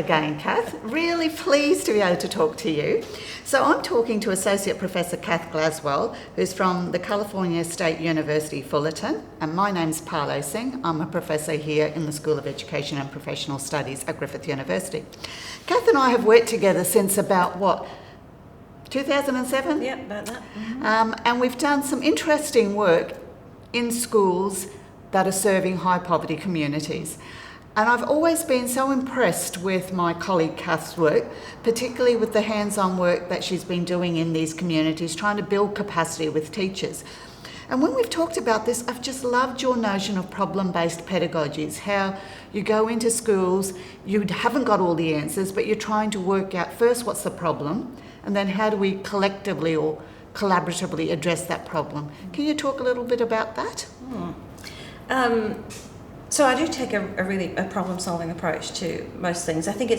again, Kath. Really pleased to be able to talk to you. So I'm talking to Associate Professor Kath Glasswell, who's from the California State University, Fullerton, and my name's Paolo Singh. I'm a professor here in the School of Education and Professional Studies at Griffith University. Kath and I have worked together since about, 2007? Yeah, about that. Mm-hmm. And we've done some interesting work in schools that are serving high poverty communities. And I've always been so impressed with my colleague Kath's work, particularly with the hands-on work that she's been doing in these communities, trying to build capacity with teachers. And when we've talked about this, I've just loved your notion of problem-based pedagogies, how you go into schools, you haven't got all the answers, but you're trying to work out first what's the problem, and then how do we collectively or collaboratively address that problem. Can you talk a little bit about that? So I do take a problem-solving approach to most things. I think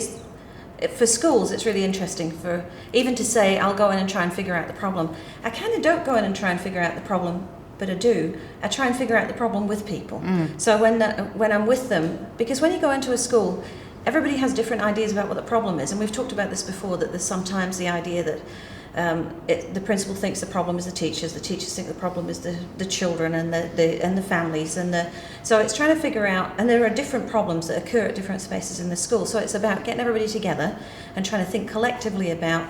for schools, it's really interesting for even to say, I'll go in and try and figure out the problem. I kind of don't go in and try and figure out the problem, but I do. I try and figure out the problem with people. So when I'm with them, because when you go into a school, everybody has different ideas about what the problem is. And we've talked about this before, that there's sometimes the idea that the principal thinks the problem is the teachers think the problem is the children and the families, so it's trying to figure out, and there are different problems that occur at different spaces in the school, so it's about getting everybody together and trying to think collectively about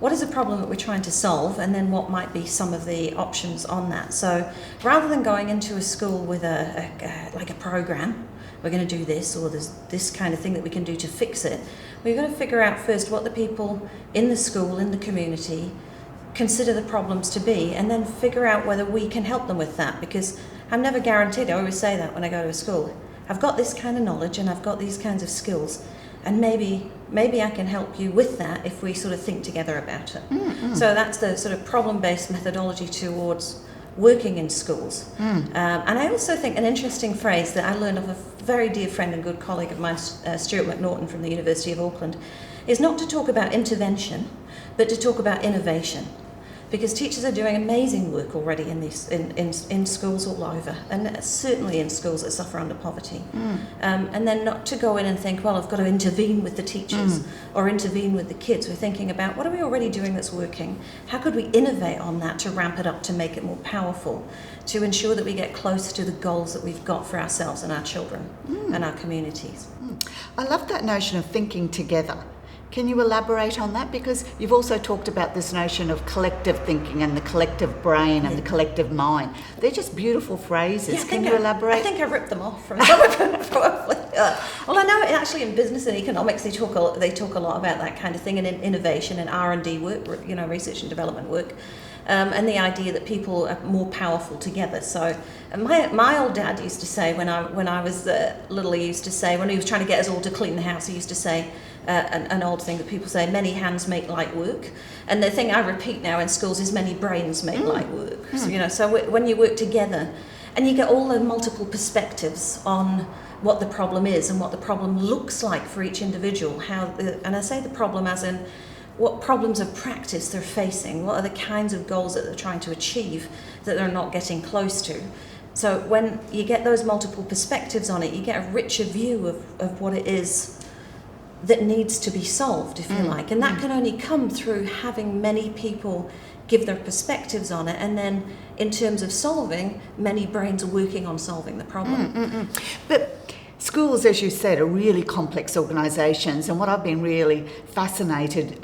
what is the problem that we're trying to solve, and then what might be some of the options on that. So rather than going into a school with like a program, we're going to do this, or there's this kind of thing that we can do to fix it, we've got to figure out first what the people in the school, in the community, consider the problems to be, and then figure out whether we can help them with that, because I'm never guaranteed. I always say that when I go to a school. I've got this kind of knowledge and I've got these kinds of skills, and maybe I can help you with that if we sort of think together about it. So that's the sort of problem-based methodology towards working in schools. And I also think an interesting phrase that I learned of a very dear friend and good colleague of mine, Stuart McNaughton from the University of Auckland, is not to talk about intervention, but to talk about innovation. Because teachers are doing amazing work already in schools all over, and certainly in schools that suffer under poverty. And then not to go in and think, well, I've got to intervene with the teachers or intervene with the kids. We're thinking about, what are we already doing that's working? How could we innovate on that to ramp it up, to make it more powerful, to ensure that we get closer to the goals that we've got for ourselves and our children and our communities? I love that notion of thinking together. Can you elaborate on that? Because you've also talked about this notion of collective thinking and the collective brain and the collective mind. They're just beautiful phrases. Can you elaborate? I think I ripped them off from some of them, probably. Well, I know actually in business and economics they talk a lot about that kind of thing, and in innovation and R&D work, research and development work. And the idea that people are more powerful together. So my old dad used to say, when I was little, he used to say, when he was trying to get us all to clean the house, he used to say, an old thing that people say, many hands make light work. And the thing I repeat now in schools is many brains make light work. So when you work together and you get all the multiple perspectives on what the problem is and what the problem looks like for each individual, and I say the problem as in what problems of practice they're facing, what are the kinds of goals that they're trying to achieve that they're not getting close to. So when you get those multiple perspectives on it, you get a richer view of what it is that needs to be solved, if you like. And that can only come through having many people give their perspectives on it, and then in terms of solving, many brains are working on solving the problem. But schools, as you said, are really complex organisations, and what I've been really fascinated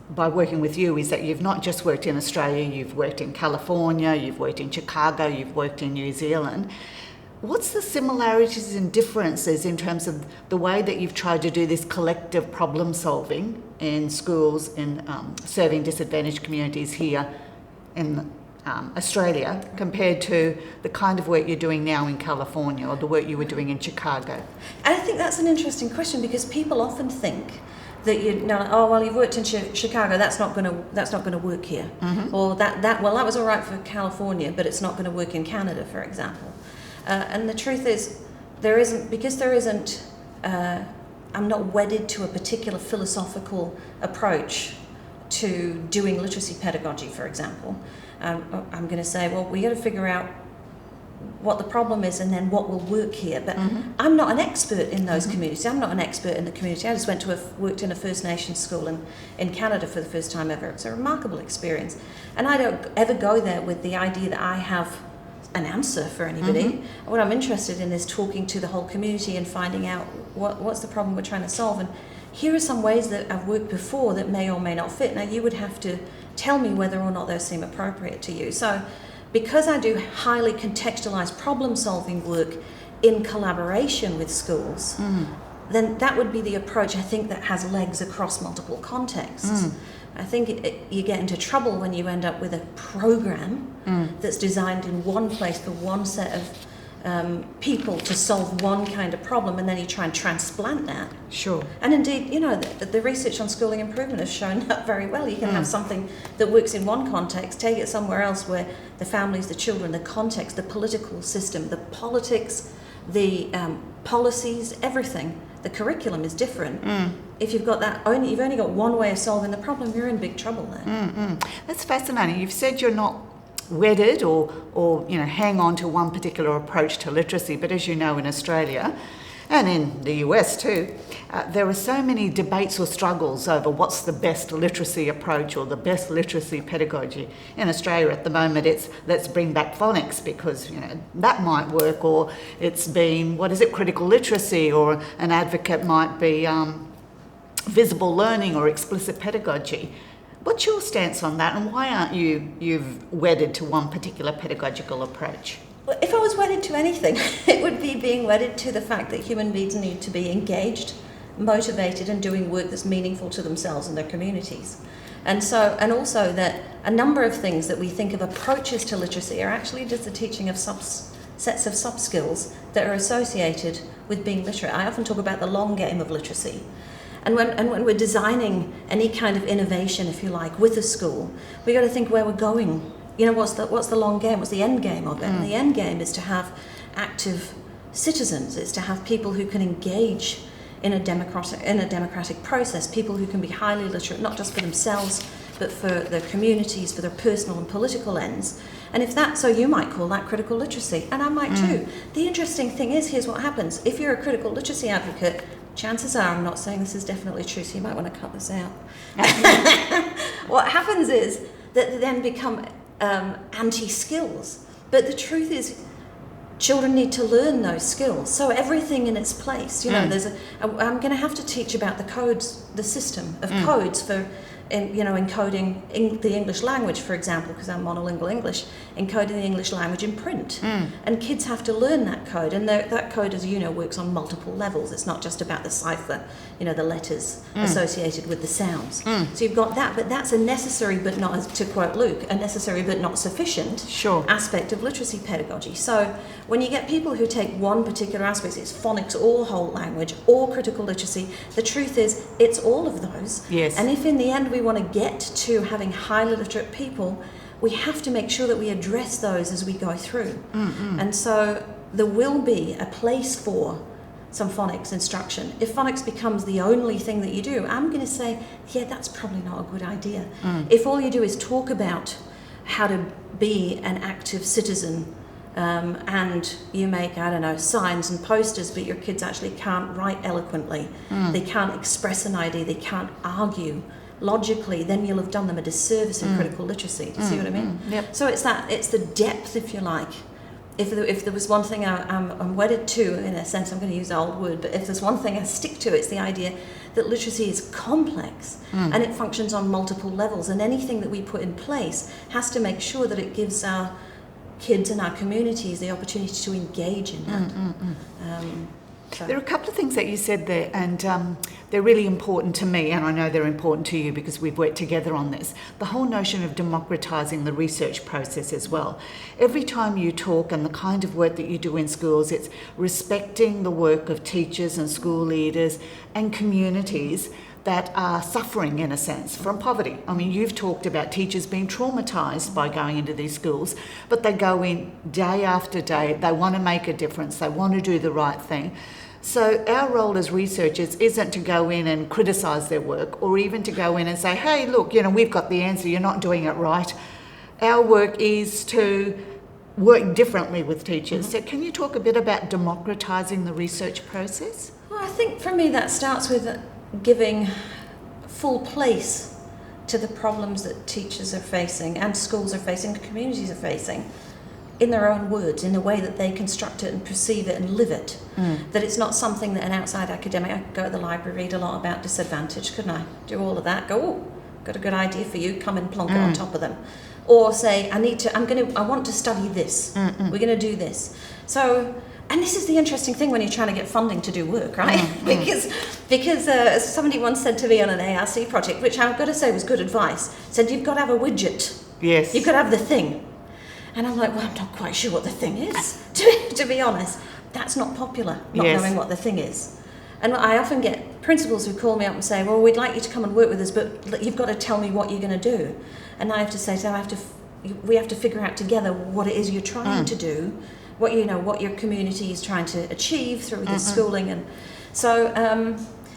by working with you is that you've not just worked in Australia, you've worked in California, you've worked in Chicago, you've worked in New Zealand. What's the similarities and differences in terms of the way that you've tried to do this collective problem solving in schools, in serving disadvantaged communities here in Australia, compared to the kind of work you're doing now in California or the work you were doing in Chicago? And I think that's an interesting question, because people often think that you've worked in Chicago, that's not going to work here, or that was all right for California, but it's not going to work in Canada, for example. And the truth is, I'm not wedded to a particular philosophical approach to doing literacy pedagogy, for example. I'm going to say, well, we got to figure out what the problem is and then what will work here. But I'm not an expert in those communities. I'm not an expert in the community. I just worked in a First Nations school in Canada for the first time ever. It's a remarkable experience. And I don't ever go there with the idea that I have an answer for anybody. What I'm interested in is talking to the whole community and finding out what's the problem we're trying to solve. And here are some ways that I've worked before that may or may not fit. Now, you would have to tell me whether or not those seem appropriate to you. So because I do highly contextualized problem-solving work in collaboration with schools, then that would be the approach, I think, that has legs across multiple contexts. I think you get into trouble when you end up with a program that's designed in one place for one set of people to solve one kind of problem, and then you try and transplant that. Sure. And indeed, you know, the research on schooling improvement has shown that very well. You can have something that works in one context, take it somewhere else where the families, the children, the context, the political system, the politics, the policies, everything, the curriculum is different. If you've got that, you've only got one way of solving the problem, you're in big trouble there. That's fascinating. You've said you're not wedded or hang on to one particular approach to literacy, but as you know, in Australia and in the US too, there are so many debates or struggles over what's the best literacy approach or the best literacy pedagogy. In Australia at the moment, it's let's bring back phonics because that might work, or it's been critical literacy, or an advocate might be visible learning or explicit pedagogy. What's your stance on that, and why aren't you've wedded to one particular pedagogical approach? Well, if I was wedded to anything, it would be being wedded to the fact that human beings need to be engaged, motivated, and doing work that's meaningful to themselves and their communities. And also that a number of things that we think of approaches to literacy are actually just the teaching of sets of sub-skills that are associated with being literate. I often talk about the long game of literacy. And when we're designing any kind of innovation, if you like, with a school, we got to think where we're going. What's the long game? What's the end game of it? And the end game is to have active citizens. It's to have people who can engage in a democratic process. People who can be highly literate, not just for themselves, but for their communities, for their personal and political ends. And so you might call that critical literacy, and I might too. The interesting thing is, here's what happens. If you're a critical literacy advocate, chances are, I'm not saying this is definitely true, so you might want to cut this out. What happens is that they then become anti-skills. But the truth is, children need to learn those skills. So everything in its place. I'm going to have to teach about the codes, the system of codes for encoding the English language, for example, because I'm monolingual English, encoding the English language in print. And kids have to learn that code, and that code, as you know, works on multiple levels. It's not just about the cipher, the letters associated with the sounds. So you've got that, but that's a necessary but not, to quote Luke, a necessary but not sufficient aspect of literacy pedagogy. So when you get people who take one particular aspect, it's phonics or whole language or critical literacy, the truth is it's all of those. Yes. And if in the end we want to get to having highly literate people, we have to make sure that we address those as we go through. And so there will be a place for some phonics instruction. If phonics becomes the only thing that you do, I'm going to say, that's probably not a good idea. If all you do is talk about how to be an active citizen, and you make, signs and posters, but your kids actually can't write eloquently, they can't express an idea, they can't argue logically, then you'll have done them a disservice in critical literacy. Do you see what I mean? Yep. So it's the depth, if you like. If there was one thing I'm wedded to, in a sense, I'm going to use the old word, but if there's one thing I stick to, it's the idea that literacy is complex and it functions on multiple levels, and anything that we put in place has to make sure that it gives our kids and our communities the opportunity to engage in that. There are a couple of things that you said there, and they're really important to me, and I know they're important to you because we've worked together on this. The whole notion of democratising the research process as well. Every time you talk and the kind of work that you do in schools, it's respecting the work of teachers and school leaders and communities that are suffering, in a sense, from poverty. I mean, you've talked about teachers being traumatised by going into these schools, but they go in day after day, they want to make a difference, they want to do the right thing. So our role as researchers isn't to go in and criticise their work, or even to go in and say, hey, look, we've got the answer, you're not doing it right. Our work is to work differently with teachers. So can you talk a bit about democratising the research process? Well, I think for me that starts with giving full place to the problems that teachers are facing and schools are facing, communities are facing, in their own words, in the way that they construct it and perceive it and live it. That it's not something that an outside academic, I could go to the library, read a lot about disadvantage, couldn't I? Do all of that, go, oh, got a good idea for you, come and plonk it on top of them. Or say, I want to study this. We're going to do this. So, and this is the interesting thing when you're trying to get funding to do work, right? Because somebody once said to me on an ARC project, which I've got to say was good advice, said you've got to have a widget. Yes. You've got to have the thing. And I'm like, well, I'm not quite sure what the thing is, to be honest. That's not popular, not knowing what the thing is. And I often get principals who call me up and say, well, we'd like you to come and work with us, but you've got to tell me what you're going to do. And I have to say, we have to figure out together what it is you're trying to do, what your community is trying to achieve through this schooling. And so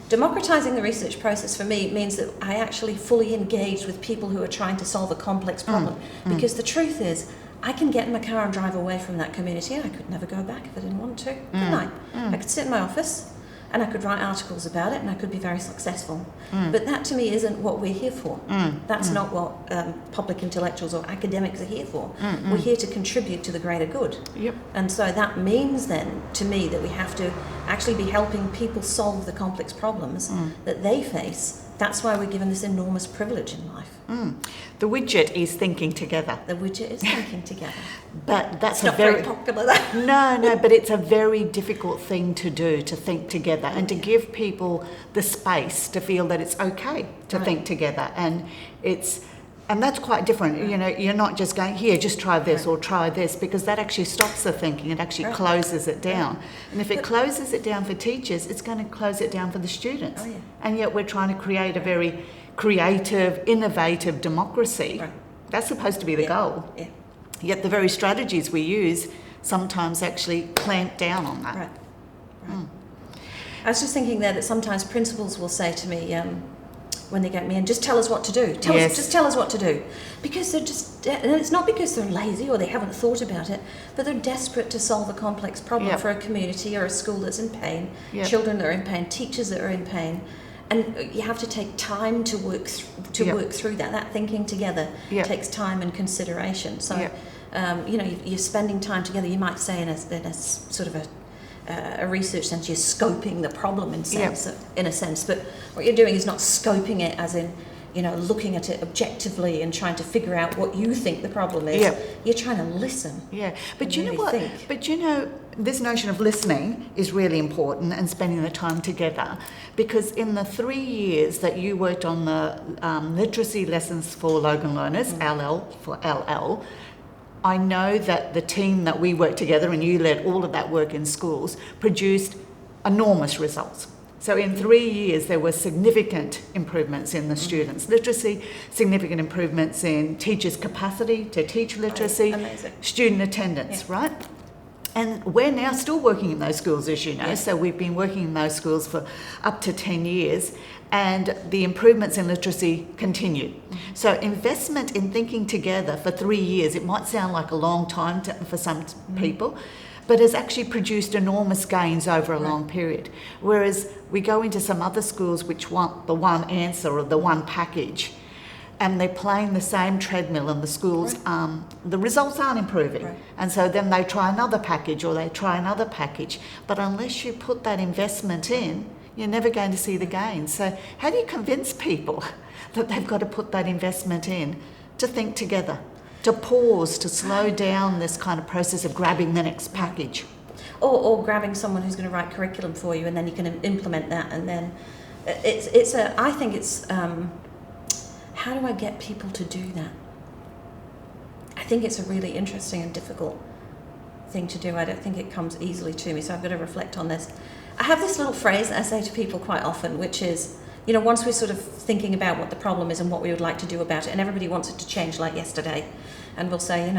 democratising the research process for me means that I actually fully engage with people who are trying to solve a complex problem. Because the truth is, I can get in my car and drive away from that community, and I could never go back if I didn't want to, couldn't I? I could sit in my office and I could write articles about it and I could be very successful. But that to me isn't what we're here for. That's not what public intellectuals or academics are here for. We're here to contribute to the greater good. And so that means then, to me, that we have to actually be helping people solve the complex problems that they face. That's why we're given this enormous privilege in life. The widget is thinking together. The widget is thinking together. But that's not very popular. No, but it's a very difficult thing to do, to think together and to give people the space to feel that it's okay to think together. And that's quite different. You know, you're not just going, here, just try this or try this, because that actually stops the thinking. It actually closes it down. And if it closes it down for teachers, it's going to close it down for the students. And yet we're trying to create a very creative, innovative democracy. That's supposed to be the goal. Yet the very strategies we use sometimes actually clamp down on that. I was just thinking there that sometimes principals will say to me, when they get me in, just tell us what to do. Just tell us what to do. Because they're just, and it's not because they're lazy or they haven't thought about it, but they're desperate to solve a complex problem for a community or a school that's in pain, children that are in pain, teachers that are in pain. And you have to take time to work through that. That thinking together takes time and consideration. So, you're spending time together. You might say in a sort of a research sense, you're scoping the problem in a sense, but what you're doing is not scoping it as in, looking at it objectively and trying to figure out what you think the problem is. You're trying to listen. But you know what? Think. But this notion of listening is really important, and spending the time together, because in the 3 years that you worked on the literacy lessons for Logan learners, LL, I know that the team that we worked together, and you led all of that work in schools, produced enormous results. So in 3 years, there were significant improvements in the students' literacy, significant improvements in teachers' capacity to teach literacy, student attendance, right? And we're now still working in those schools, as you know. So we've been working in those schools for up to 10 years, and the improvements in literacy continue. So investment in thinking together for 3 years, it might sound like a long time for some people, but has actually produced enormous gains over a long period. Whereas we go into some other schools which want the one answer or the one package, and they're playing the same treadmill in the schools, the results aren't improving. And so then they try another package or they try another package. But unless you put that investment in, you're never going to see the gains. So how do you convince people that they've got to put that investment in to think together, to pause, to slow down this kind of process of grabbing the next package? Or grabbing someone who's going to write curriculum for you, and then you can implement that. And then I think it's how do I get people to do that? I think it's a really interesting and difficult thing to do. I don't think it comes easily to me, so I've got to reflect on this. I have this little phrase that I say to people quite often, which is, once we're sort of thinking about what the problem is and what we would like to do about it, and everybody wants it to change like yesterday, and we'll say,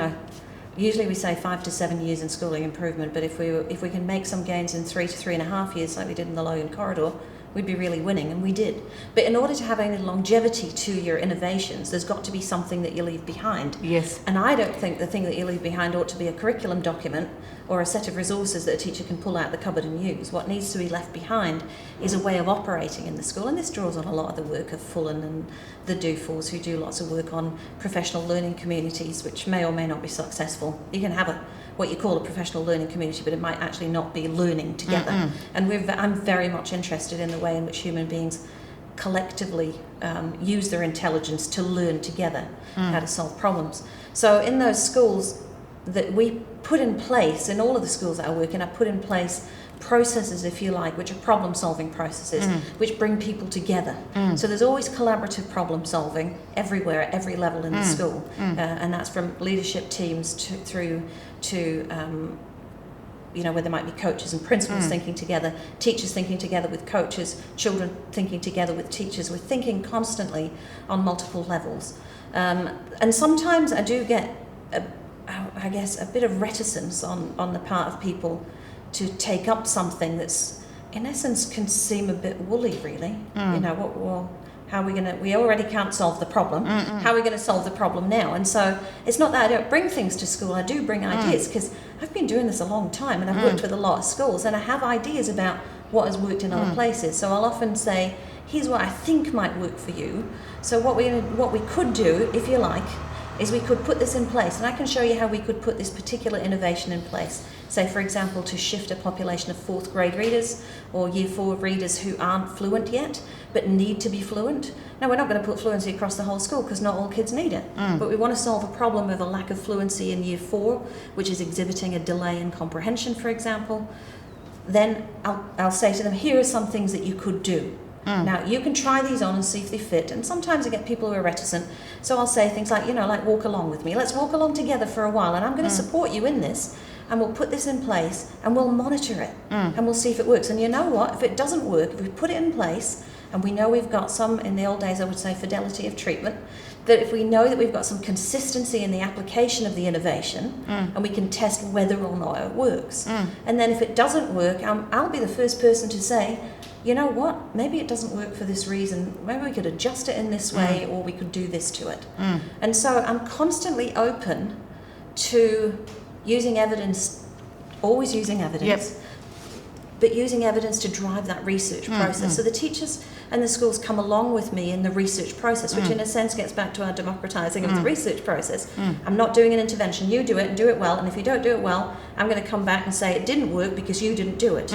usually we say 5 to 7 years in schooling improvement, but if we can make some gains in 3 to 3.5 years like we did in the Logan corridor, we'd be really winning, and we did. But in order to have any longevity to your innovations, there's got to be something that you leave behind. Yes. And I don't think the thing that you leave behind ought to be a curriculum document or a set of resources that a teacher can pull out the cupboard and use. What needs to be left behind is a way of operating in the school, and this draws on a lot of the work of Fullen and the DUFORs, who do lots of work on professional learning communities, which may or may not be successful. You can have what you call a professional learning community, but it might actually not be learning together. And I'm very much interested in the way in which human beings collectively use their intelligence to learn together how to solve problems. So in those schools that we put in place, in all of the schools that I work in, I put in place processes, if you like, which are problem solving processes, which bring people together. So there's always collaborative problem solving everywhere, at every level in the school, and that's from leadership teams through to where there might be coaches and principals thinking together, teachers thinking together with coaches, children thinking together with teachers. We're thinking constantly on multiple levels, and sometimes I do get a bit of reticence on the part of people to take up something that's, in essence, can seem a bit woolly, really. How are we going to, we already can't solve the problem. How are we going to solve the problem now? And so it's not that I don't bring things to school, I do bring ideas, because I've been doing this a long time and I've worked with a lot of schools, and I have ideas about what has worked in other places. So I'll often say, here's what I think might work for you. So what we could do, if you like, is we could put this in place, and I can show you how we could put this particular innovation in place. Say, for example, to shift a population of 4th grade readers or year 4 readers who aren't fluent yet, but need to be fluent. Now, we're not going to put fluency across the whole school because not all kids need it, but we want to solve a problem of a lack of fluency in year 4, which is exhibiting a delay in comprehension, for example. Then I'll say to them, here are some things that you could do. Now, you can try these on and see if they fit, and sometimes I get people who are reticent, so I'll say things like, like walk along with me. Let's walk along together for a while, and I'm going to support you in this, and we'll put this in place, and we'll monitor it, and we'll see if it works. And you know what? If it doesn't work, if we put it in place, and we know we've got some, in the old days I would say fidelity of treatment, that if we know that we've got some consistency in the application of the innovation, and we can test whether or not it works. And then if it doesn't work, I'll be the first person to say, you know what, maybe it doesn't work for this reason, maybe we could adjust it in this way, or we could do this to it. And so I'm constantly open to using evidence, always using evidence, but using evidence to drive that research process. So the teachers and the schools come along with me in the research process, which in a sense gets back to our democratising of the research process. I'm not doing an intervention, you do it and do it well, and if you don't do it well, I'm going to come back and say it didn't work because you didn't do it.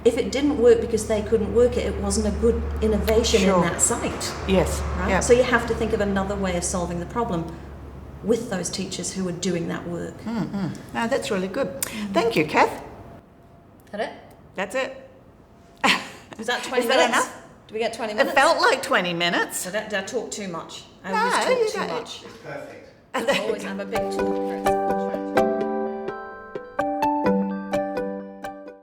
If it didn't work because they couldn't work it, it wasn't a good innovation in that site. Yes. Right? Yep. So you have to think of another way of solving the problem with those teachers who are doing that work. Now, that's really good. Thank you, Kath. Is that it? That's it. Was that 20 Is minutes? that enough? Do we get 20 minutes? It felt like 20 minutes. So did I talk too much? I No, always you talk too don't. much. Perfect. I'm a big talker.